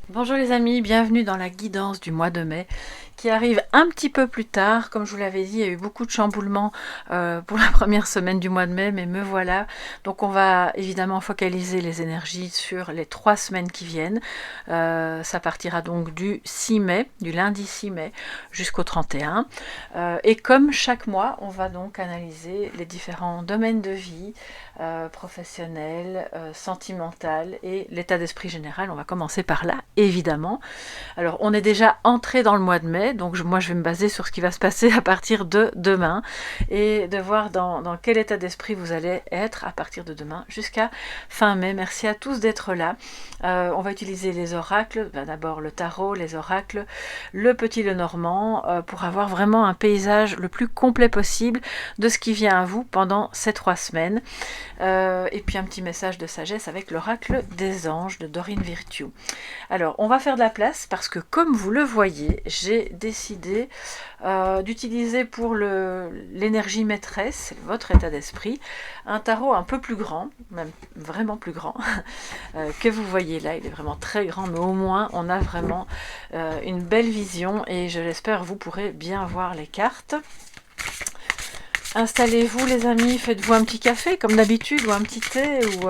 Bonjour les amis, bienvenue dans la guidance du mois de mai qui arrive un petit peu plus tard. Comme je vous l'avais dit, il y a eu beaucoup de chamboulements pour la première semaine du mois de mai, mais me voilà. Donc on va évidemment focaliser les énergies sur les 3 semaines qui viennent. Ça partira donc du 6 mai, du lundi 6 mai jusqu'au 31. Et comme chaque mois, on va donc analyser les différents domaines de vie, professionnel, sentimental et l'état d'esprit général. On va commencer par là, évidemment. Alors, on est déjà entré dans le mois de mai, donc moi je vais me baser sur ce qui va se passer à partir de demain et de voir dans quel état d'esprit vous allez être à partir de demain jusqu'à fin mai. Merci à tous d'être là. On va utiliser les oracles, d'abord le tarot, les oracles, le petit Lenormand, pour avoir vraiment un paysage le plus complet possible de ce qui vient à vous pendant ces 3 semaines. Et puis un petit message de sagesse avec l'oracle des anges de Dorine Virtue. Alors, on va faire de la place parce que, comme vous le voyez, j'ai décidé d'utiliser pour l'énergie maîtresse, votre état d'esprit, un tarot un peu plus grand, même vraiment plus grand, que vous voyez là. Il est vraiment très grand, mais au moins, on a vraiment une belle vision et je l'espère, vous pourrez bien voir les cartes. Installez-vous les amis, faites-vous un petit café comme d'habitude ou un petit thé ou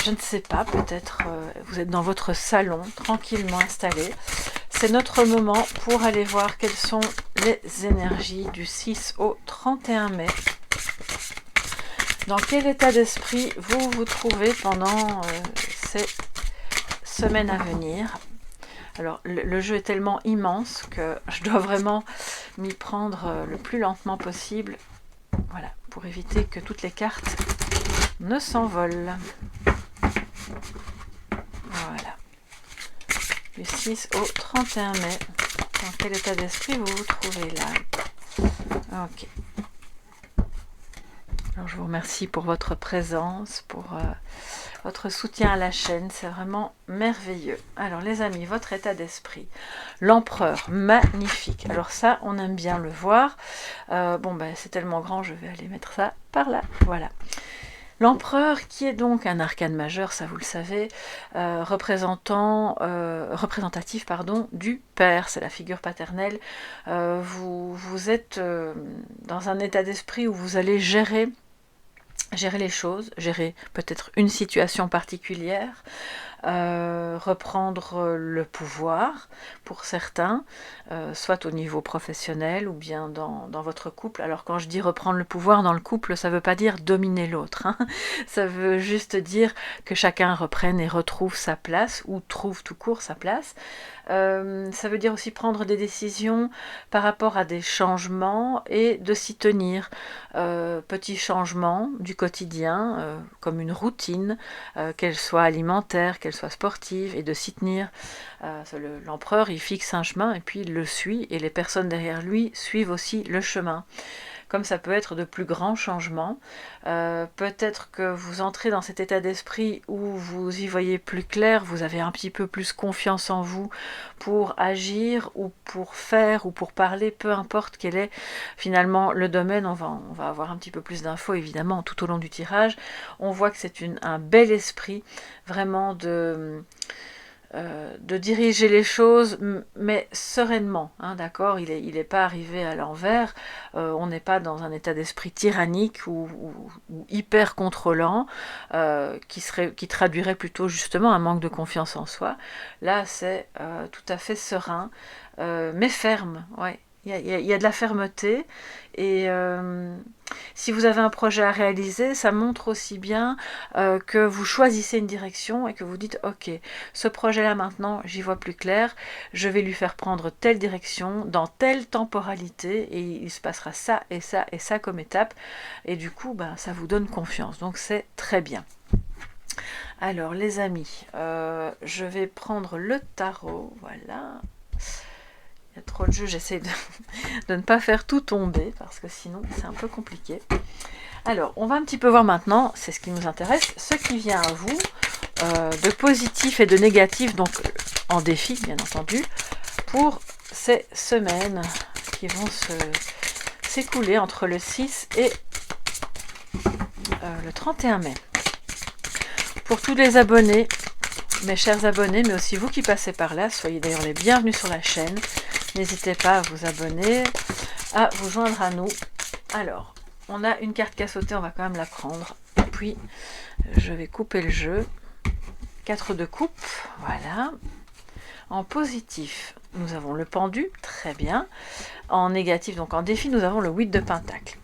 je ne sais pas, peut-être vous êtes dans votre salon tranquillement installé. C'est notre moment pour aller voir quelles sont les énergies du 6 au 31 mai. Dans quel état d'esprit vous vous trouvez pendant ces semaines à venir. Alors le jeu est tellement immense que je dois vraiment m'y prendre le plus lentement possible. Voilà, pour éviter que toutes les cartes ne s'envolent. Voilà. Du 6 au 31 mai. Dans quel état d'esprit vous vous trouvez là? Ok. Alors je vous remercie pour votre présence, pour votre soutien à la chaîne, c'est vraiment merveilleux. Alors les amis, votre état d'esprit, l'empereur, magnifique. Alors ça, on aime bien le voir. C'est tellement grand, je vais aller mettre ça par là, voilà. L'empereur, qui est donc un arcane majeur, ça vous le savez, représentatif du père, c'est la figure paternelle. Vous êtes dans un état d'esprit où vous allez gérer les choses, gérer peut-être une situation particulière, reprendre le pouvoir pour certains, soit au niveau professionnel ou bien dans votre couple. Alors quand je dis reprendre le pouvoir dans le couple, ça ne veut pas dire dominer l'autre, hein. Ça veut juste dire que chacun reprenne et retrouve sa place, ou trouve tout court sa place. Ça veut dire aussi prendre des décisions par rapport à des changements et de s'y tenir. Petits changements du quotidien, comme une routine, qu'elle soit alimentaire, qu'elle soit sportive, et de s'y tenir. L'empereur, il fixe un chemin et puis il le suit, et les personnes derrière lui suivent aussi le chemin. Comme ça peut être de plus grands changements. Peut-être que vous entrez dans cet état d'esprit où vous y voyez plus clair, vous avez un petit peu plus confiance en vous pour agir ou pour faire ou pour parler, peu importe quel est finalement le domaine. On va avoir un petit peu plus d'infos évidemment tout au long du tirage. On voit que c'est un bel esprit vraiment de diriger les choses, mais sereinement, hein, d'accord. Il est pas arrivé à l'envers, on n'est pas dans un état d'esprit tyrannique ou hyper contrôlant, qui traduirait plutôt justement un manque de confiance en soi. Là, c'est tout à fait serein, mais ferme, ouais. Il y a de la fermeté, et si vous avez un projet à réaliser, ça montre aussi bien que vous choisissez une direction et que vous dites ok, ce projet-là maintenant, j'y vois plus clair, je vais lui faire prendre telle direction, dans telle temporalité, et il se passera ça et ça et ça comme étape, et du coup, ça vous donne confiance, donc c'est très bien. Alors les amis, je vais prendre le tarot, voilà. Il y a trop de jeux, j'essaie de ne pas faire tout tomber, parce que sinon c'est un peu compliqué. Alors, on va un petit peu voir maintenant, c'est ce qui nous intéresse, ce qui vient à vous, de positif et de négatif, donc en défi bien entendu, pour ces semaines qui vont s'écouler entre le 6 et le 31 mai. Pour tous les abonnés, mes chers abonnés, mais aussi vous qui passez par là. Soyez d'ailleurs les bienvenus sur la chaîne. N'hésitez pas à vous abonner, à vous joindre à nous. Alors, on a une carte cassotée, on va quand même la prendre. Et puis, je vais couper le jeu. 4 de coupe, voilà. En positif, nous avons le pendu, très bien. En négatif, donc en défi, nous avons le 8 de pentacle.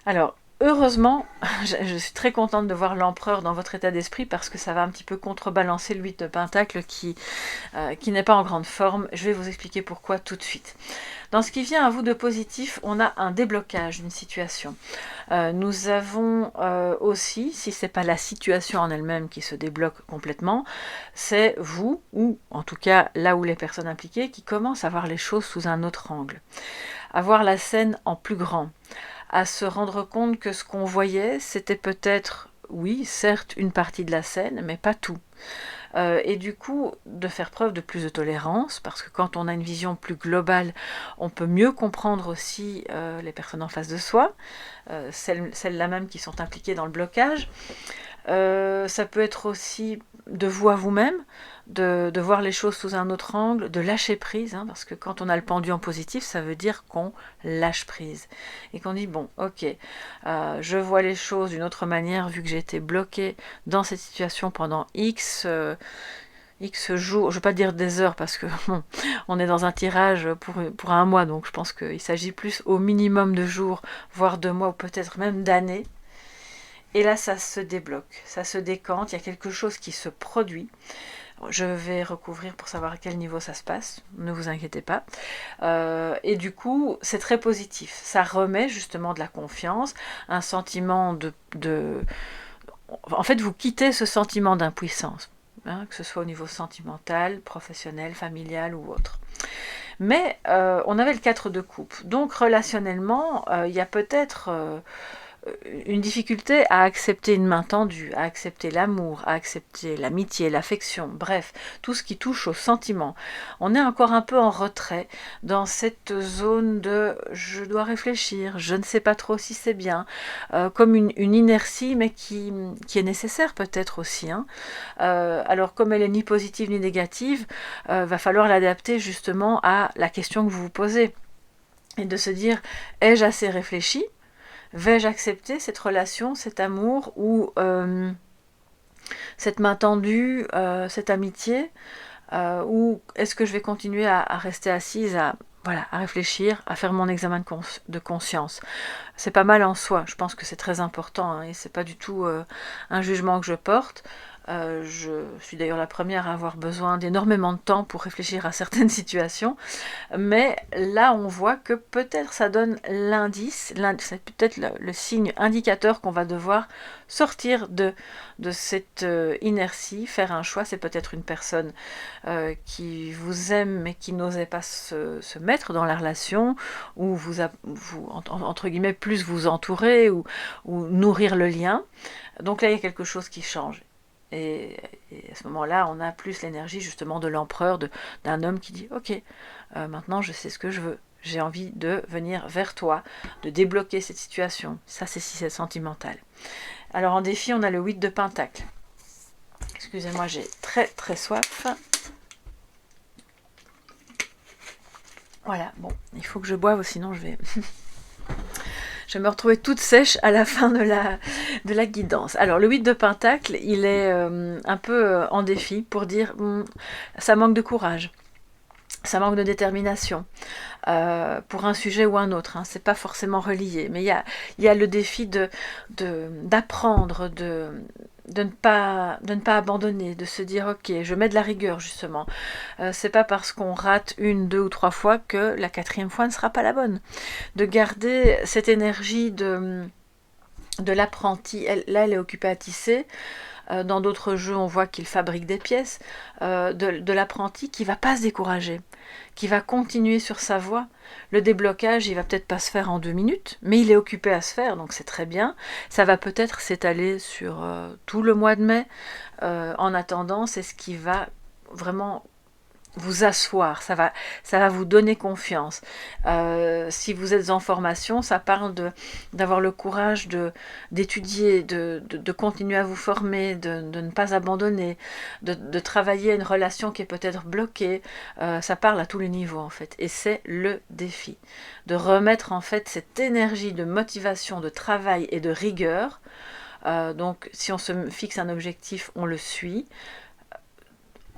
Alors, heureusement, je suis très contente de voir l'empereur dans votre état d'esprit parce que ça va un petit peu contrebalancer le 8 de pentacle qui n'est pas en grande forme. Je vais vous expliquer pourquoi tout de suite. Dans ce qui vient à vous de positif, on a un déblocage d'une situation. Nous avons aussi, si ce n'est pas la situation en elle-même qui se débloque complètement, c'est vous, ou en tout cas là où les personnes impliquées, qui commencent à voir les choses sous un autre angle. À voir la scène en plus grand. À se rendre compte que ce qu'on voyait, c'était peut-être, oui, certes, une partie de la scène, mais pas tout. Et du coup, de faire preuve de plus de tolérance, parce que quand on a une vision plus globale, on peut mieux comprendre aussi les personnes en face de soi, celles-là même qui sont impliquées dans le blocage. Ça peut être aussi de vous à vous-même, de voir les choses sous un autre angle, de lâcher prise, hein, parce que quand on a le pendu en positif, ça veut dire qu'on lâche prise. Et qu'on dit, bon, ok, je vois les choses d'une autre manière, vu que j'ai été bloquée dans cette situation pendant X jours, je ne vais pas dire des heures, parce que bon, on est dans un tirage pour un mois, donc je pense qu'il s'agit plus au minimum de jours, voire de mois, ou peut-être même d'années. Et là, ça se débloque, ça se décante, il y a quelque chose qui se produit. Je vais recouvrir pour savoir à quel niveau ça se passe, ne vous inquiétez pas. Et du coup, c'est très positif. Ça remet justement de la confiance, un sentiment En fait, vous quittez ce sentiment d'impuissance, hein, que ce soit au niveau sentimental, professionnel, familial ou autre. Mais on avait le 4 de coupe. Donc relationnellement, il y a peut-être une difficulté à accepter une main tendue, à accepter l'amour, à accepter l'amitié, l'affection, bref, tout ce qui touche aux sentiments. On est encore un peu en retrait dans cette zone de « je dois réfléchir, je ne sais pas trop si c'est bien comme une inertie, mais qui est nécessaire peut-être aussi. Hein. Alors comme elle est ni positive ni négative, va falloir l'adapter justement à la question que vous vous posez. Et de se dire, ai-je assez réfléchi ? Vais-je accepter cette relation, cet amour ou cette main tendue, cette amitié ou est-ce que je vais continuer à rester assise, à réfléchir, à faire mon examen de conscience. C'est pas mal en soi, je pense que c'est très important hein, et c'est pas du tout un jugement que je porte. Je suis d'ailleurs la première à avoir besoin d'énormément de temps pour réfléchir à certaines situations, mais là on voit que peut-être ça donne l'indice, c'est peut-être le signe indicateur qu'on va devoir sortir de cette inertie, faire un choix. C'est peut-être une personne qui vous aime mais qui n'osait pas se mettre dans la relation, ou vous entre guillemets plus vous entourer ou nourrir le lien. Donc là il y a quelque chose qui change. Et à ce moment-là, on a plus l'énergie justement de l'empereur, d'un homme qui dit « Ok, maintenant je sais ce que je veux. J'ai envie de venir vers toi, de débloquer cette situation. » Ça, c'est si c'est sentimental. Alors en défi, on a le 8 de pentacle. Excusez-moi, j'ai très très soif. Voilà, bon, il faut que je boive, sinon je vais... Je vais me retrouver toute sèche à la fin de la guidance. Alors, le 8 de pentacle, il est un peu en défi pour dire ça manque de courage, ça manque de détermination pour un sujet ou un autre. Hein. C'est pas forcément relié, mais il y a le défi d'apprendre, de ne pas abandonner, de se dire ok, je mets de la rigueur justement. C'est pas parce qu'on rate 1, 2 ou 3 fois que la 4e fois ne sera pas la bonne. De garder cette énergie de l'apprenti, là elle est occupée à tisser. Dans d'autres jeux, on voit qu'il fabrique des pièces, de l'apprenti qui ne va pas se décourager, qui va continuer sur sa voie. Le déblocage, il va peut-être pas se faire en 2 minutes, mais il est occupé à se faire, donc c'est très bien. Ça va peut-être s'étaler sur tout le mois de mai. En attendant, c'est ce qui va vraiment vous asseoir, ça va vous donner confiance. Si vous êtes en formation, ça parle d'avoir le courage d'étudier, de continuer à vous former, de ne pas abandonner, de travailler une relation qui est peut-être bloquée. Ça parle à tous les niveaux en fait. Et c'est le défi. De remettre en fait cette énergie de motivation, de travail et de rigueur. Donc si on se fixe un objectif, on le suit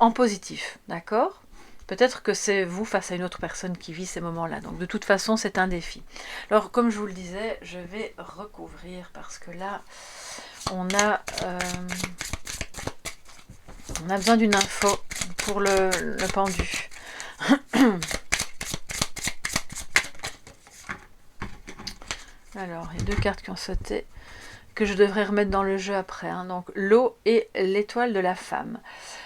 en positif, d'accord? Peut-être que c'est vous face à une autre personne qui vit ces moments-là. Donc de toute façon, c'est un défi. Alors comme je vous le disais, je vais recouvrir parce que là, on a besoin d'une info pour le pendu. Alors, il y a deux cartes qui ont sauté, que je devrais remettre dans le jeu après. Hein. Donc l'eau et l'étoile de la femme.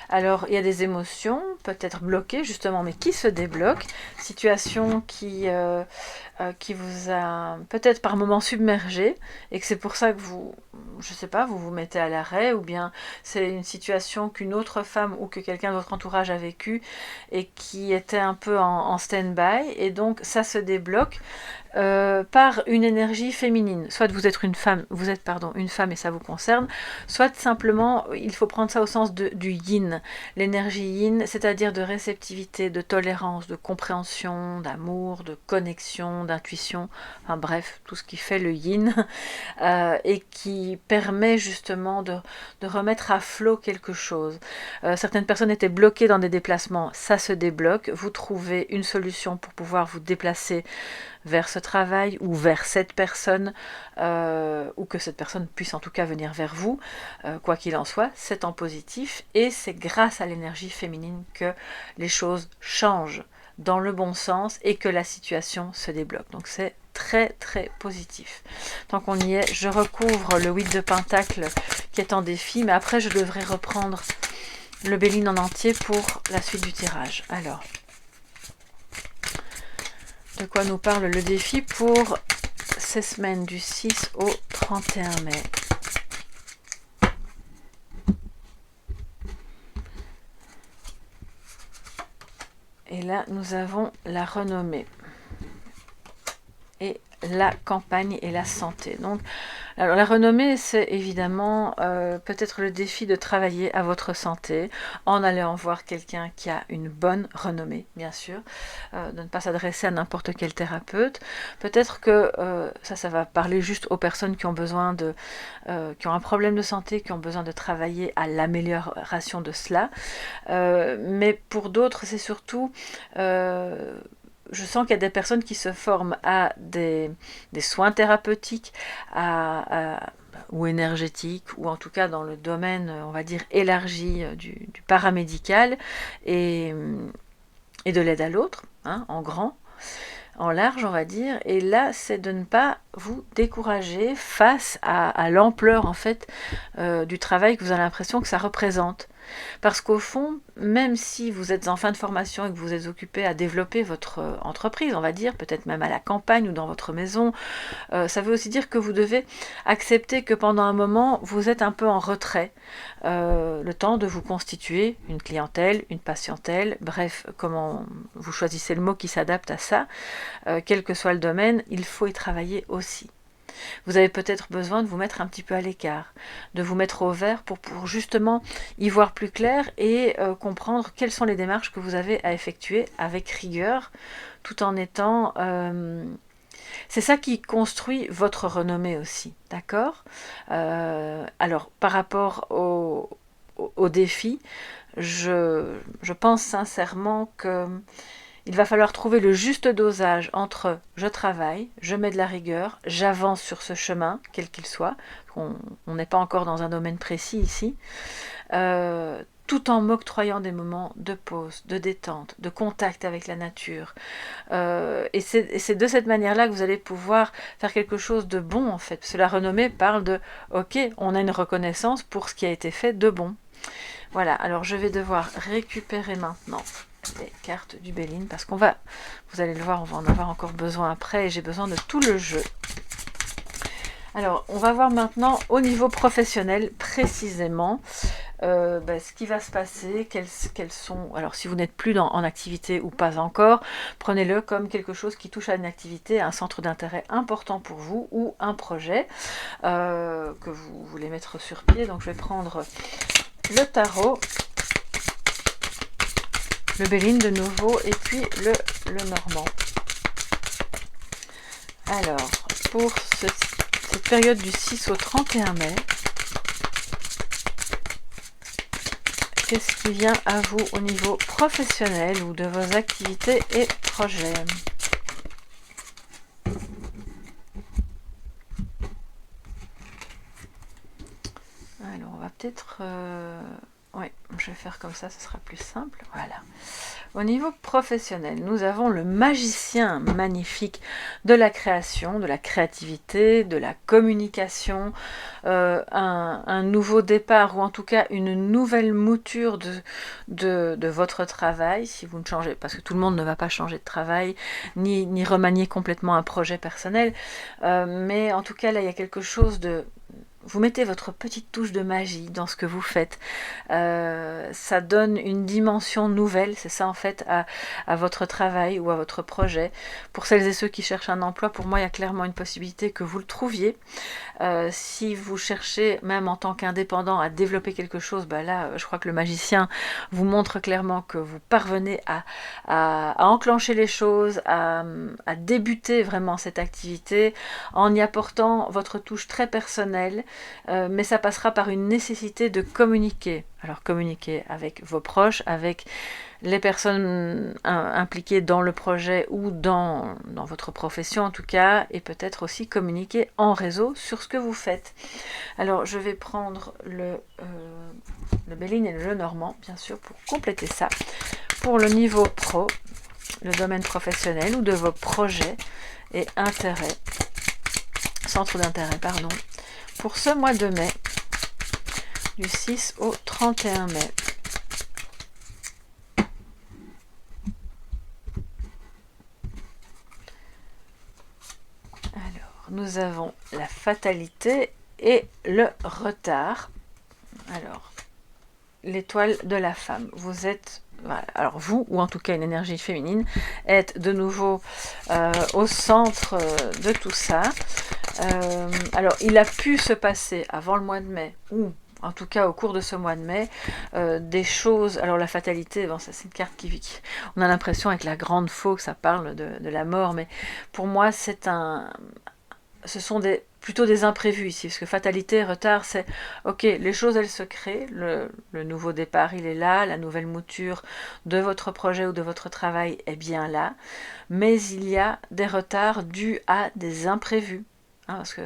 Alors, il y a des émotions, peut-être bloquées justement, mais qui se débloquent. Situation qui vous a peut-être par moments submergé, et que c'est pour ça que vous, je sais pas, vous vous mettez à l'arrêt, ou bien c'est une situation qu'une autre femme ou que quelqu'un de votre entourage a vécu, et qui était un peu en stand-by, et donc ça se débloque. Par une énergie féminine. Soit vous êtes une femme et ça vous concerne, soit simplement il faut prendre ça au sens du yin, l'énergie yin, c'est-à-dire de réceptivité, de tolérance, de compréhension, d'amour, de connexion, d'intuition, enfin bref, tout ce qui fait le yin, et qui permet justement de remettre à flot quelque chose. Certaines personnes étaient bloquées dans des déplacements, ça se débloque, vous trouvez une solution pour pouvoir vous déplacer vers ce travail ou vers cette personne, ou que cette personne puisse en tout cas venir vers vous, quoi qu'il en soit, c'est en positif, et c'est grâce à l'énergie féminine que les choses changent dans le bon sens et que la situation se débloque. Donc c'est très très positif. Tant qu'on y est, je recouvre le 8 de Pentacle qui est en défi, mais après je devrais reprendre le Béline en entier pour la suite du tirage. Alors, de quoi nous parle le défi pour ces semaines du 6 au 31 mai. Et là, nous avons la renommée et la campagne et la santé. Donc, alors la renommée, c'est évidemment peut-être le défi de travailler à votre santé en allant voir quelqu'un qui a une bonne renommée, bien sûr, de ne pas s'adresser à n'importe quel thérapeute. Peut-être que ça va parler juste aux personnes qui ont besoin qui ont un problème de santé, qui ont besoin de travailler à l'amélioration de cela. Mais pour d'autres, c'est surtout je sens qu'il y a des personnes qui se forment à des soins thérapeutiques ou énergétiques, ou en tout cas dans le domaine, on va dire, élargi du paramédical et de l'aide à l'autre, hein, en grand, en large, on va dire. Et là, c'est de ne pas vous décourager face à l'ampleur, en fait, du travail que vous avez l'impression que ça représente. Parce qu'au fond, même si vous êtes en fin de formation et que vous êtes occupé à développer votre entreprise, on va dire, peut-être même à la campagne ou dans votre maison, ça veut aussi dire que vous devez accepter que pendant un moment, vous êtes un peu en retrait, le temps de vous constituer une clientèle, une patientèle, bref, comment vous choisissez le mot qui s'adapte à ça, quel que soit le domaine, il faut y travailler aussi. Vous avez peut-être besoin de vous mettre un petit peu à l'écart, de vous mettre au vert pour justement y voir plus clair et comprendre quelles sont les démarches que vous avez à effectuer avec rigueur, tout en étant... c'est ça qui construit votre renommée aussi, d'accord ? Alors, par rapport au défi, je pense sincèrement que... il va falloir trouver le juste dosage entre je travaille, je mets de la rigueur, j'avance sur ce chemin, quel qu'il soit, on n'est pas encore dans un domaine précis ici, tout en m'octroyant des moments de pause, de détente, de contact avec la nature. Et c'est de cette manière-là que vous allez pouvoir faire quelque chose de bon, en fait. Parce que la renommée parle de « ok, on a une reconnaissance pour ce qui a été fait de bon ». Voilà, alors je vais devoir récupérer maintenant les cartes du Béline, parce qu'on va, vous allez le voir, on va en avoir encore besoin après, et j'ai besoin de tout le jeu. Alors, on va voir maintenant au niveau professionnel, précisément, ce qui va se passer, quelles sont... Alors si vous n'êtes plus en activité ou pas encore, prenez-le comme quelque chose qui touche à une activité, un centre d'intérêt important pour vous ou un projet que vous voulez mettre sur pied. Donc je vais prendre le tarot, le Béline de nouveau et puis le Normand. Alors, pour cette période du 6 au 31 mai, qu'est-ce qui vient à vous au niveau professionnel ou de vos activités et projets? Alors, on va peut-être... Oui, je vais faire comme ça, ce sera plus simple. Voilà. Au niveau professionnel, nous avons le magicien magnifique de la création, de la créativité, de la communication, un nouveau départ ou en tout cas une nouvelle mouture de votre travail, si vous ne changez, parce que tout le monde ne va pas changer de travail, ni remanier complètement un projet personnel, mais en tout cas là il y a quelque chose de... Vous mettez votre petite touche de magie dans ce que vous faites. Ça donne une dimension nouvelle, c'est ça en fait, à votre travail ou à votre projet. Pour celles et ceux qui cherchent un emploi, pour moi, il y a clairement une possibilité que vous le trouviez. Si vous cherchez, même en tant qu'indépendant, à développer quelque chose, là, je crois que le magicien vous montre clairement que vous parvenez à enclencher les choses, à débuter vraiment cette activité en y apportant votre touche très personnelle, mais ça passera par une nécessité de communiquer. Alors communiquer avec vos proches, avec les personnes impliquées dans le projet ou dans votre profession en tout cas, et peut-être aussi communiquer en réseau sur ce que vous faites. Alors je vais prendre le Béline et le Normand, bien sûr, pour compléter ça. Pour le niveau pro, le domaine professionnel ou de vos projets et intérêts, centre d'intérêt, pardon, pour ce mois de mai, du 6 au 31 mai. Alors, nous avons la fatalité et le retard. Alors, l'étoile de la femme. Vous êtes... Voilà. Alors vous, ou en tout cas une énergie féminine, êtes de nouveau au centre de tout ça. Alors, il a pu se passer avant le mois de mai, ou en tout cas au cours de ce mois de mai, des choses... Alors la fatalité, bon, ça c'est une carte qui... On a l'impression avec la grande faux que ça parle de la mort, mais pour moi c'est ce sont plutôt des imprévus ici, parce que fatalité, retard, c'est ok, les choses elles se créent, le nouveau départ il est là, la nouvelle mouture de votre projet ou de votre travail est bien là, mais il y a des retards dus à des imprévus. Parce que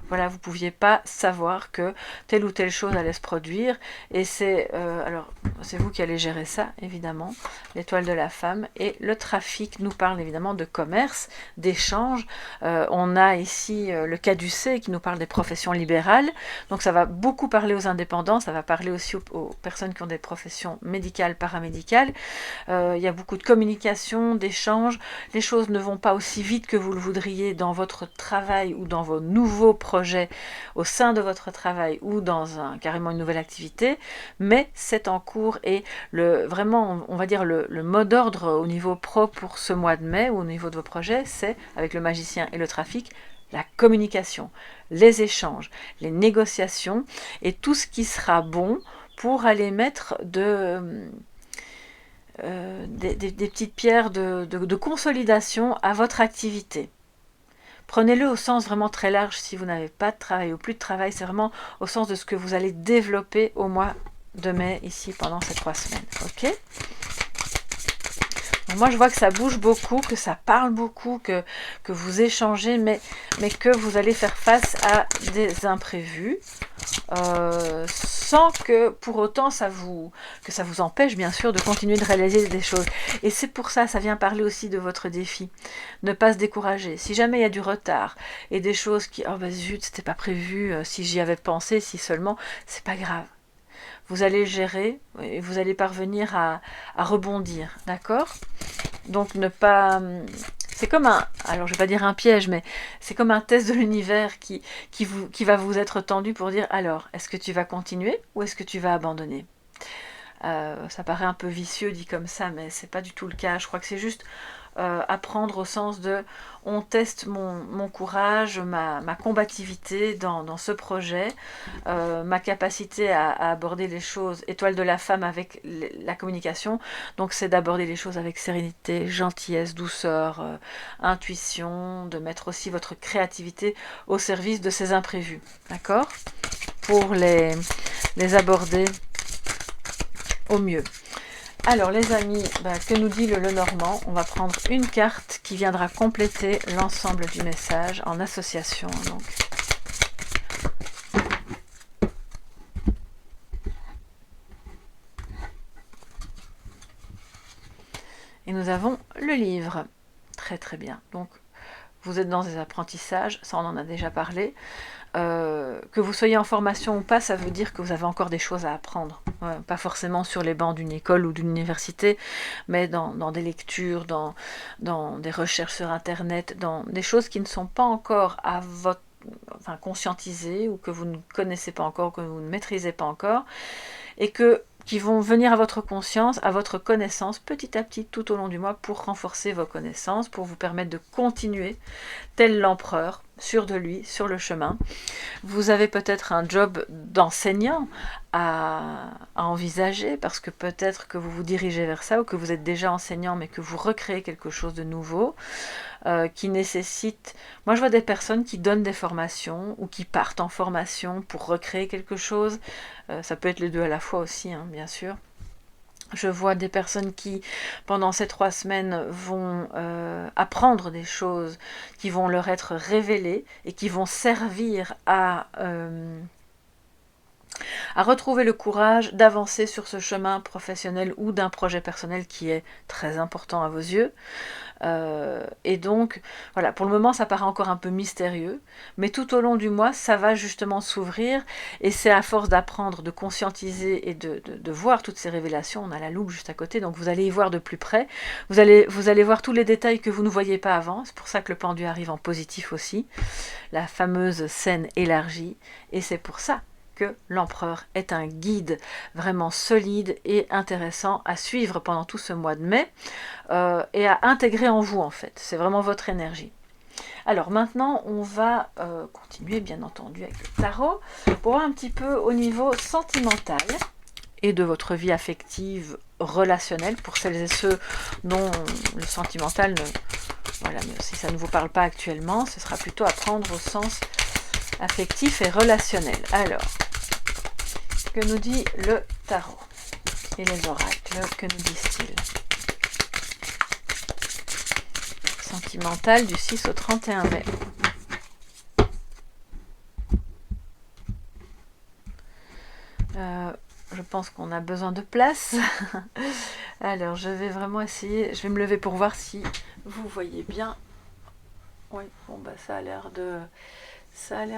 voilà, vous ne pouviez pas savoir que telle ou telle chose allait se produire, et c'est alors c'est vous qui allez gérer ça évidemment. L'étoile de la femme et le trafic nous parle évidemment de commerce, d'échange. On a ici le caducée qui nous parle des professions libérales, donc ça va beaucoup parler aux indépendants, ça va parler aussi aux personnes qui ont des professions médicales, paramédicales. Il y a beaucoup de communication, d'échange. Les choses ne vont pas aussi vite que vous le voudriez dans votre travail ou dans vos nouveaux projets au sein de votre travail ou dans carrément une nouvelle activité, mais c'est en cours et vraiment, on va dire le mot d'ordre au niveau pro pour ce mois de mai ou au niveau de vos projets, c'est, avec le magicien et le trafic, la communication, les échanges, les négociations et tout ce qui sera bon pour aller mettre des petites pierres de consolidation à votre activité. Prenez-le au sens vraiment très large si vous n'avez pas de travail ou plus de travail, c'est vraiment au sens de ce que vous allez développer au mois de mai ici pendant ces 3 semaines. Ok ? Donc moi je vois que ça bouge beaucoup, que ça parle beaucoup, que vous échangez, mais que vous allez faire face à des imprévus. Sans que pour autant ça vous empêche bien sûr de continuer de réaliser des choses. Et c'est pour ça, ça vient parler aussi de votre défi. Ne pas se décourager. Si jamais il y a du retard et des choses qui, oh bah zut, c'était pas prévu, si j'y avais pensé, si seulement, c'est pas grave. Vous allez gérer et vous allez parvenir à rebondir, d'accord ? Donc ne pas c'est comme un, alors je vais pas dire un piège, mais c'est comme un test de l'univers qui va vous être tendu pour dire, alors, est-ce que tu vas continuer ou est-ce que tu vas abandonner? Ça paraît un peu vicieux dit comme ça, mais c'est pas du tout le cas. Je crois que c'est juste apprendre au sens de on teste mon courage, ma combativité dans ce projet, ma capacité à aborder les choses, étoile de la femme avec la communication, donc c'est d'aborder les choses avec sérénité, gentillesse, douceur, intuition, de mettre aussi votre créativité au service de ces imprévus, d'accord? Pour les aborder au mieux. Alors les amis, que nous dit le Lenormand? On va prendre une carte qui viendra compléter l'ensemble du message en association. Donc. Et nous avons le livre. Très très bien. Donc vous êtes dans des apprentissages, ça on en a déjà parlé. Que vous soyez en formation ou pas, ça veut dire que vous avez encore des choses à apprendre. Pas forcément sur les bancs d'une école ou d'une université, mais dans des lectures, dans des recherches sur Internet, dans des choses qui ne sont pas encore à votre, enfin, conscientisées ou que vous ne connaissez pas encore, que vous ne maîtrisez pas encore, et qui vont venir à votre conscience, à votre connaissance, petit à petit, tout au long du mois, pour renforcer vos connaissances, pour vous permettre de continuer, tel l'empereur, sûr de lui, sur le chemin. Vous avez peut-être un job d'enseignant à envisager, parce que peut-être que vous vous dirigez vers ça, ou que vous êtes déjà enseignant, mais que vous recréez quelque chose de nouveau, qui nécessite... Moi, je vois des personnes qui donnent des formations, ou qui partent en formation pour recréer quelque chose. Ça peut être les deux à la fois aussi, hein, bien sûr. Je vois des personnes qui, pendant ces 3 semaines, vont apprendre des choses qui vont leur être révélées et qui vont servir à retrouver le courage d'avancer sur ce chemin professionnel ou d'un projet personnel qui est très important à vos yeux. Et donc, voilà, pour le moment, ça paraît encore un peu mystérieux, mais tout au long du mois, ça va justement s'ouvrir, et c'est à force d'apprendre, de conscientiser et de voir toutes ces révélations. On a la loupe juste à côté, donc vous allez y voir de plus près. Vous allez voir tous les détails que vous ne voyez pas avant. C'est pour ça que le pendu arrive en positif aussi, la fameuse scène élargie, et c'est pour ça que l'empereur est un guide vraiment solide et intéressant à suivre pendant tout ce mois de mai et à intégrer en vous en fait. C'est vraiment votre énergie. Alors maintenant, on va continuer bien entendu avec le tarot pour voir un petit peu au niveau sentimental et de votre vie affective relationnelle pour celles et ceux dont le sentimental ne... Voilà, mais si ça ne vous parle pas actuellement, ce sera plutôt à prendre au sens affectif et relationnel. Alors, que nous dit le tarot et les oracles, que nous disent-ils? Sentimental du 6 au 31 mai. Je pense qu'on a besoin de place. Alors, je vais vraiment essayer, je vais me lever pour voir si vous voyez bien. Oui, bon bah ça a l'air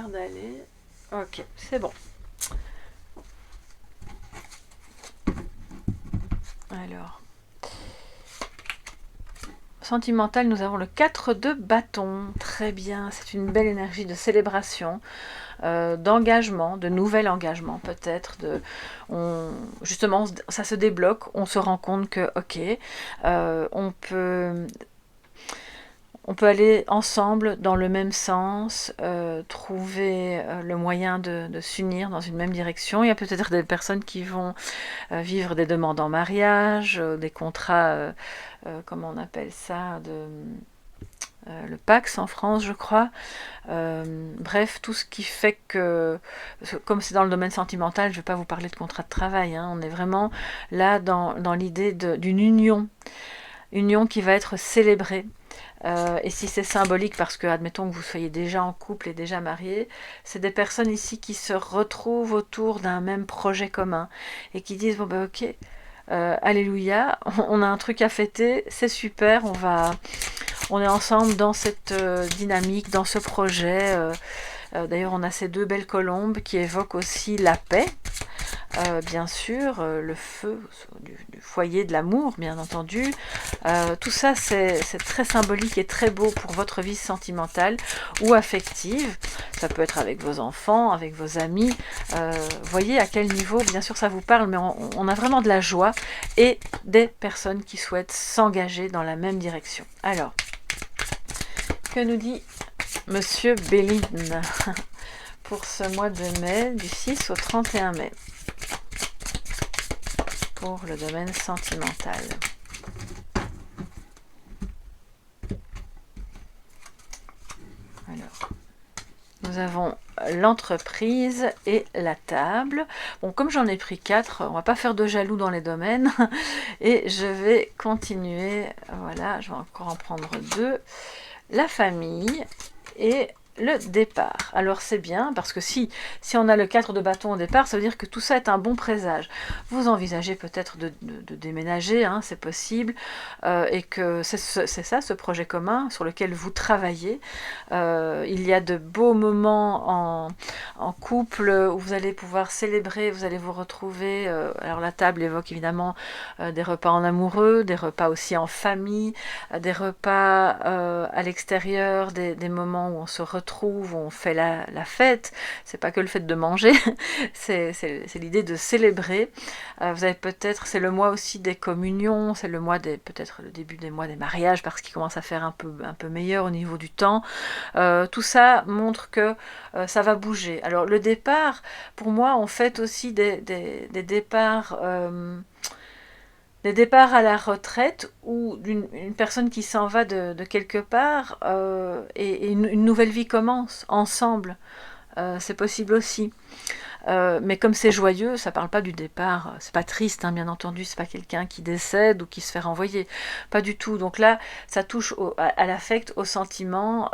d'aller. Ok, c'est bon. Alors, sentimental, nous avons le 4 de bâton. Très bien, c'est une belle énergie de célébration, d'engagement, de nouvel engagement peut-être. Justement, ça se débloque, on se rend compte que, ok, on peut aller ensemble dans le même sens, trouver le moyen de s'unir dans une même direction. Il y a peut-être des personnes qui vont vivre des demandes en mariage, des contrats, comment on appelle ça, le Pax en France, je crois. Bref, tout ce qui fait que, comme c'est dans le domaine sentimental, je ne vais pas vous parler de contrat de travail, hein, on est vraiment là dans l'idée d'une union qui va être célébrée. Et si c'est symbolique parce que, admettons que vous soyez déjà en couple et déjà marié, c'est des personnes ici qui se retrouvent autour d'un même projet commun et qui disent, bon ben ok, alléluia, on a un truc à fêter, c'est super, on est ensemble dans cette dynamique, dans ce projet. D'ailleurs, on a ces 2 belles colombes qui évoquent aussi la paix. bien sûr, le feu du foyer de l'amour, bien entendu. Tout ça, c'est très symbolique et très beau pour votre vie sentimentale ou affective. Ça peut être avec vos enfants, avec vos amis. Voyez à quel niveau, bien sûr, ça vous parle, mais on a vraiment de la joie et des personnes qui souhaitent s'engager dans la même direction. Alors, que nous dit Monsieur Béline pour ce mois de mai, du 6 au 31 mai, pour le domaine sentimental? Alors, nous avons l'entreprise et la table. Bon, comme j'en ai pris 4, on va pas faire de jaloux dans les domaines. Et je vais continuer. Voilà, je vais encore en prendre 2. La famille et le départ. Alors c'est bien, parce que si on a le 4 de bâton au départ, ça veut dire que tout ça est un bon présage. Vous envisagez peut-être de déménager, hein, c'est possible, et que c'est ça, ce projet commun sur lequel vous travaillez. Il y a de beaux moments en couple où vous allez pouvoir célébrer, vous allez vous retrouver. Alors la table évoque évidemment des repas en amoureux, des repas aussi en famille, des repas à l'extérieur, des moments où on se retrouve, où on fait la fête. C'est pas que le fait de manger, c'est l'idée de célébrer. Vous avez peut-être, c'est le mois aussi des communions, c'est le mois peut-être le début des mois des mariages, parce qu'il commence à faire un peu meilleur au niveau du temps. Tout ça montre que ça va bouger. Alors le départ, pour moi, on fête aussi des départs. Des départs à la retraite ou une personne qui s'en va de quelque part et une nouvelle vie commence ensemble. C'est possible aussi. Mais comme c'est joyeux, ça parle pas du départ, c'est pas triste, hein, bien entendu, c'est pas quelqu'un qui décède ou qui se fait renvoyer, pas du tout. Donc là, ça touche à l'affect, au sentiment,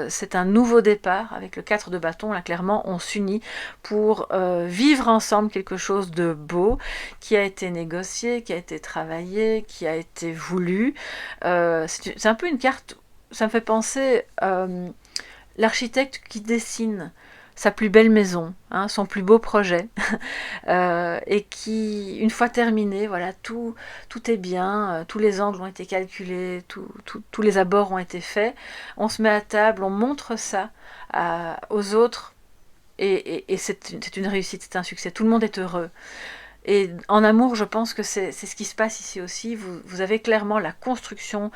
c'est un nouveau départ, avec le 4 de bâton, là clairement on s'unit pour vivre ensemble quelque chose de beau, qui a été négocié, qui a été travaillé, qui a été voulu. C'est un peu une carte, ça me fait penser l'architecte qui dessine sa plus belle maison, hein, son plus beau projet, et qui, une fois terminé, voilà, tout est bien, tous les angles ont été calculés, tous les abords ont été faits, on se met à table, on montre ça aux autres, et c'est une réussite, c'est un succès, tout le monde est heureux. Et en amour, je pense que c'est ce qui se passe ici aussi. Vous avez clairement la construction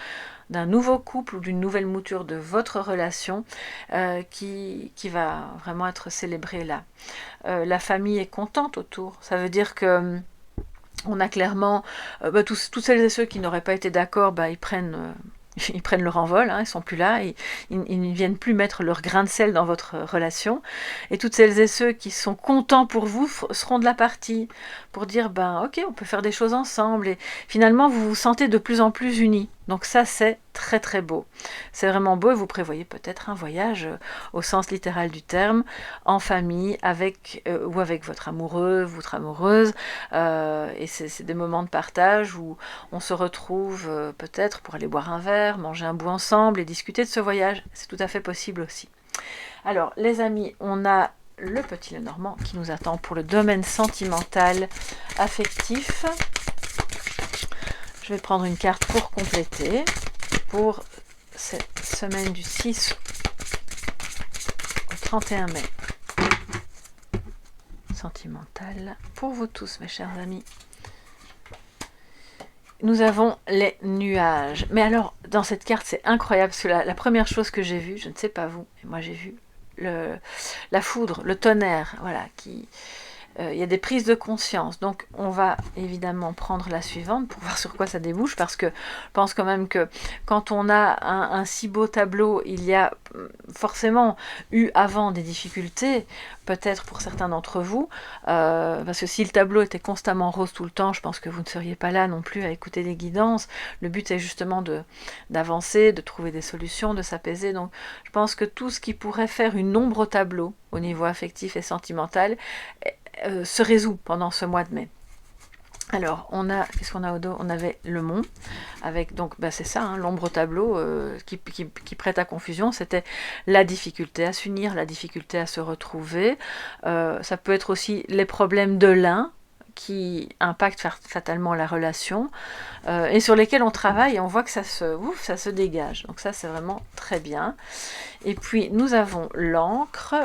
d'un nouveau couple ou d'une nouvelle mouture de votre relation qui va vraiment être célébrée là. La famille est contente autour. Ça veut dire que on a clairement tous celles et ceux qui n'auraient pas été d'accord, ils prennent leur envol, hein, ils sont plus là, ils ne viennent plus mettre leur grain de sel dans votre relation. Et toutes celles et ceux qui sont contents pour vous seront de la partie pour dire ok, on peut faire des choses ensemble. Et finalement, vous vous sentez de plus en plus unis. Donc ça, c'est très très beau. C'est vraiment beau et vous prévoyez peut-être un voyage au sens littéral du terme, en famille, ou avec votre amoureux, votre amoureuse. Et c'est des moments de partage où on se retrouve peut-être pour aller boire un verre, manger un bout ensemble et discuter de ce voyage. C'est tout à fait possible aussi. Alors les amis, on a le petit Lenormand qui nous attend pour le domaine sentimental, affectif. Je vais prendre une carte pour compléter pour cette semaine du 6 au 31 mai. Sentimental pour vous tous, mes chers amis. Nous avons les nuages. Mais alors, dans cette carte, c'est incroyable, parce que la première chose que j'ai vue, je ne sais pas vous, mais moi j'ai vu la foudre, le tonnerre, voilà, il y a des prises de conscience. Donc on va évidemment prendre la suivante pour voir sur quoi ça débouche, parce que je pense quand même que quand on a un si beau tableau, il y a forcément eu avant des difficultés, peut-être pour certains d'entre vous, parce que si le tableau était constamment rose tout le temps, je pense que vous ne seriez pas là non plus à écouter des guidances. Le but est justement d'avancer, de trouver des solutions, de s'apaiser. Donc je pense que tout ce qui pourrait faire une ombre au tableau au niveau affectif et sentimental se résout pendant ce mois de mai. Alors, qu'est-ce qu'on a au dos? On avait le mont, avec, donc, c'est ça, hein, l'ombre au tableau qui prête à confusion, c'était la difficulté à s'unir, la difficulté à se retrouver. Ça peut être aussi les problèmes de l'un, qui impactent fatalement la relation et sur lesquels on travaille et on voit que ça se dégage. Donc ça, c'est vraiment très bien. Et puis, nous avons l'encre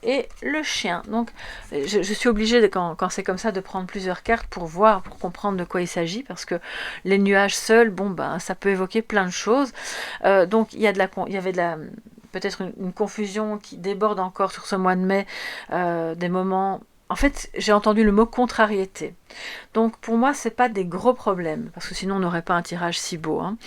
et le chien. Donc, je suis obligée, quand c'est comme ça, de prendre plusieurs cartes pour voir, pour comprendre de quoi il s'agit, parce que les nuages seuls, bon, ben, ça peut évoquer plein de choses. Donc, il y avait peut-être une confusion qui déborde encore sur ce mois de mai, des moments... En fait, j'ai entendu le mot contrariété. Donc pour moi, c'est pas des gros problèmes, parce que sinon on n'aurait pas un tirage si beau. Hein.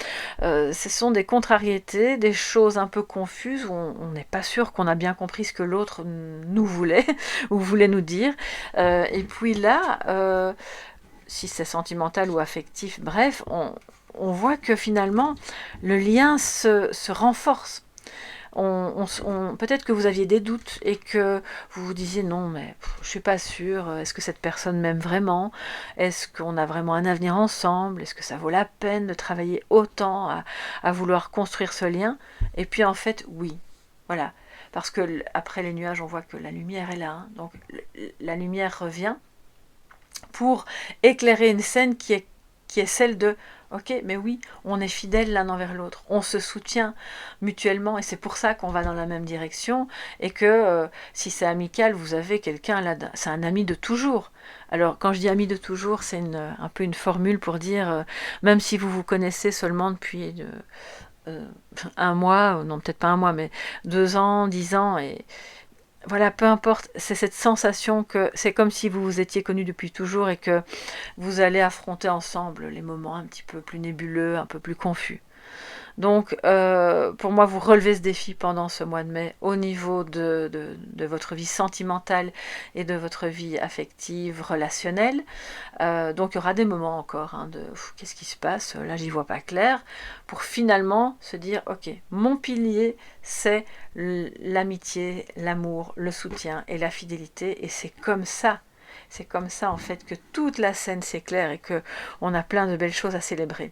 Ce sont des contrariétés, des choses un peu confuses, où on n'est pas sûr qu'on a bien compris ce que l'autre nous voulait, ou voulait nous dire. Et puis là, si c'est sentimental ou affectif, bref, on voit que finalement, le lien se renforce. Peut-être que vous aviez des doutes et que vous vous disiez non mais je suis pas sûre, est-ce que cette personne m'aime vraiment, est-ce qu'on a vraiment un avenir ensemble, est-ce que ça vaut la peine de travailler autant à vouloir construire ce lien, et puis en fait oui, voilà, parce que après les nuages on voit que la lumière est là, hein. Donc la lumière revient pour éclairer une scène qui est celle de ok, mais oui, on est fidèles l'un envers l'autre, on se soutient mutuellement et c'est pour ça qu'on va dans la même direction et que si c'est amical, vous avez quelqu'un là, c'est un ami de toujours. Alors quand je dis ami de toujours, c'est un peu une formule pour dire, même si vous vous connaissez seulement depuis un mois, non peut-être pas un mois, mais 2 ans, 10 ans, et voilà, peu importe, c'est cette sensation que c'est comme si vous vous étiez connus depuis toujours et que vous allez affronter ensemble les moments un petit peu plus nébuleux, un peu plus confus. Donc, pour moi, vous relevez ce défi pendant ce mois de mai au niveau de votre vie sentimentale et de votre vie affective, relationnelle. Donc, il y aura des moments encore de qu'est-ce qui se passe, là, j'y vois pas clair, pour finalement se dire, ok, mon pilier, c'est l'amitié, l'amour, le soutien et la fidélité, et c'est comme ça en fait que toute la scène s'éclaire et que on a plein de belles choses à célébrer.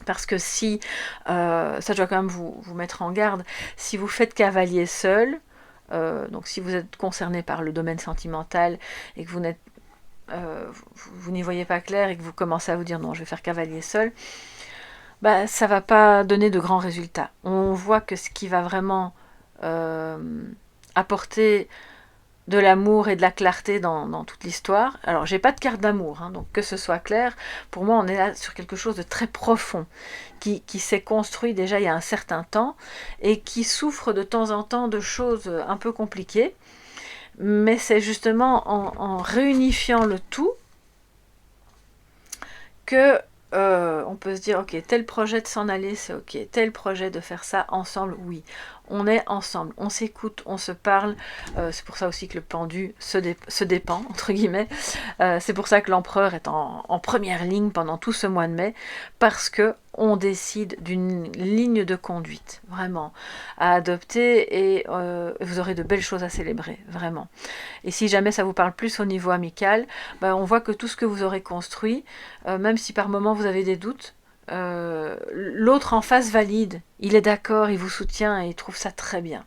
Parce que si, ça je dois quand même vous mettre en garde, si vous faites cavalier seul, donc si vous êtes concerné par le domaine sentimental et que vous n'y voyez pas clair et que vous commencez à vous dire non, je vais faire cavalier seul, bah, ça va pas donner de grands résultats. On voit que ce qui va vraiment apporter de l'amour et de la clarté dans toute l'histoire. Alors, j'ai pas de carte d'amour, donc que ce soit clair, pour moi, on est là sur quelque chose de très profond, qui s'est construit déjà il y a un certain temps, et qui souffre de temps en temps de choses un peu compliquées, mais c'est justement en réunifiant le tout que on peut se dire, ok, tel projet de s'en aller, c'est ok, tel projet de faire ça ensemble, oui. On est ensemble, on s'écoute, on se parle, c'est pour ça aussi que le pendu se dépend, entre guillemets, c'est pour ça que l'empereur est en première ligne pendant tout ce mois de mai, parce que on décide d'une ligne de conduite, vraiment, à adopter, et vous aurez de belles choses à célébrer, vraiment. Et si jamais ça vous parle plus au niveau amical, on voit que tout ce que vous aurez construit, même si par moment vous avez des doutes, l'autre en face valide, il est d'accord, il vous soutient et il trouve ça très bien.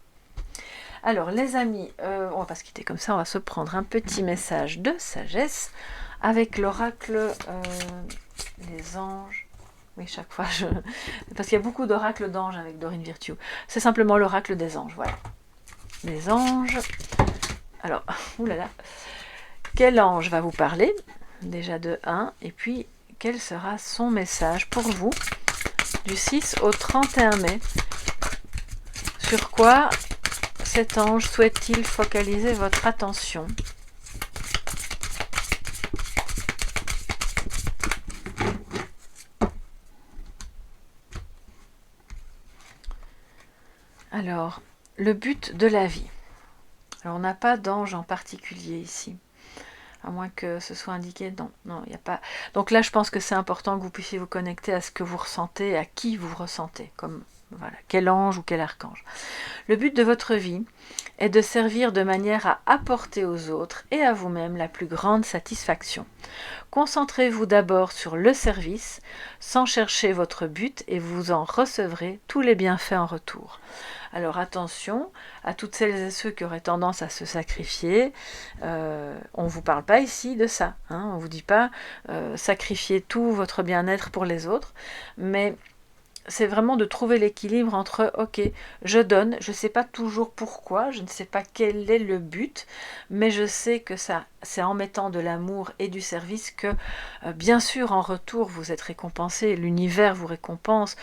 Alors les amis, on va pas se quitter comme ça, on va se prendre un petit message de sagesse avec l'oracle les anges. Oui, chaque fois parce qu'il y a beaucoup d'oracles d'anges avec Dorine Virtue. C'est simplement l'oracle des anges, voilà. Les anges. Alors, oulala, quel ange va vous parler? Déjà de 1, et puis quel sera son message pour vous du 6 au 31 mai? Sur quoi cet ange souhaite-t-il focaliser votre attention? Alors, le but de la vie. Alors, on n'a pas d'ange en particulier ici. À moins que ce soit indiqué, non, il n'y a pas. Donc là, je pense que c'est important que vous puissiez vous connecter à ce que vous ressentez, à qui vous ressentez, comme Voilà, quel ange ou quel archange. Le but de votre vie est de servir de manière à apporter aux autres et à vous-même la plus grande satisfaction. Concentrez-vous d'abord sur le service, sans chercher votre but, et vous en recevrez tous les bienfaits en retour. Alors attention à toutes celles et ceux qui auraient tendance à se sacrifier. On ne vous parle pas ici de ça. On ne vous dit pas sacrifier tout votre bien-être pour les autres, mais c'est vraiment de trouver l'équilibre entre ok, je donne, je ne sais pas toujours pourquoi, je ne sais pas quel est le but, mais je sais que ça, c'est en mettant de l'amour et du service que bien sûr en retour vous êtes récompensé, l'univers vous récompense,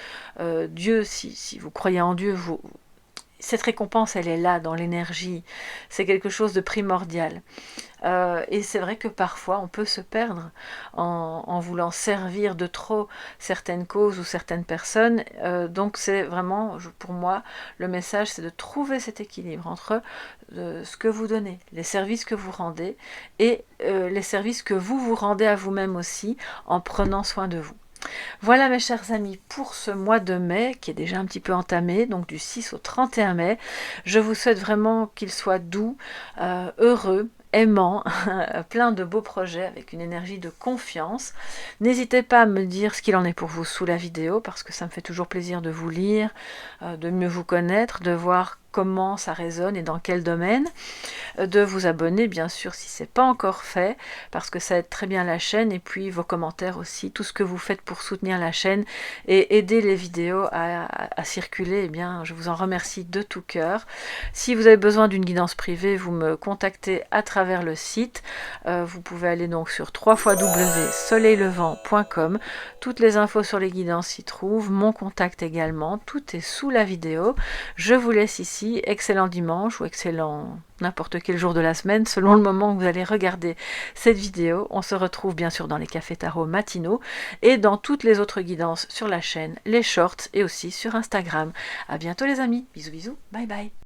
Dieu, si vous croyez en Dieu, cette récompense elle est là dans l'énergie, c'est quelque chose de primordial. Et c'est vrai que parfois on peut se perdre en voulant servir de trop certaines causes ou certaines personnes. Donc c'est vraiment, pour moi, le message c'est de trouver cet équilibre entre ce que vous donnez, les services que vous rendez et les services que vous rendez à vous-même aussi en prenant soin de vous. Voilà mes chers amis pour ce mois de mai qui est déjà un petit peu entamé, donc du 6 au 31 mai. Je vous souhaite vraiment qu'il soit doux, heureux, aimant, plein de beaux projets avec une énergie de confiance. N'hésitez pas à me dire ce qu'il en est pour vous sous la vidéo parce que ça me fait toujours plaisir de vous lire, de mieux vous connaître, de voir comment ça résonne et dans quel domaine, de vous abonner bien sûr si ce n'est pas encore fait parce que ça aide très bien la chaîne, et puis vos commentaires aussi, tout ce que vous faites pour soutenir la chaîne et aider les vidéos à circuler, eh bien je vous en remercie de tout cœur. Si vous avez besoin d'une guidance privée, vous me contactez à travers le site, vous pouvez aller donc sur www.soleillevent.com, toutes les infos sur les guidances s'y trouvent, mon contact également, tout est sous la vidéo. Je vous laisse ici. Excellent dimanche ou excellent n'importe quel jour de la semaine selon le moment où vous allez regarder cette vidéo. On se retrouve bien sûr dans les cafés tarot matinaux et dans toutes les autres guidances sur la chaîne, les shorts et aussi sur Instagram. À bientôt les amis, bisous bisous, bye bye.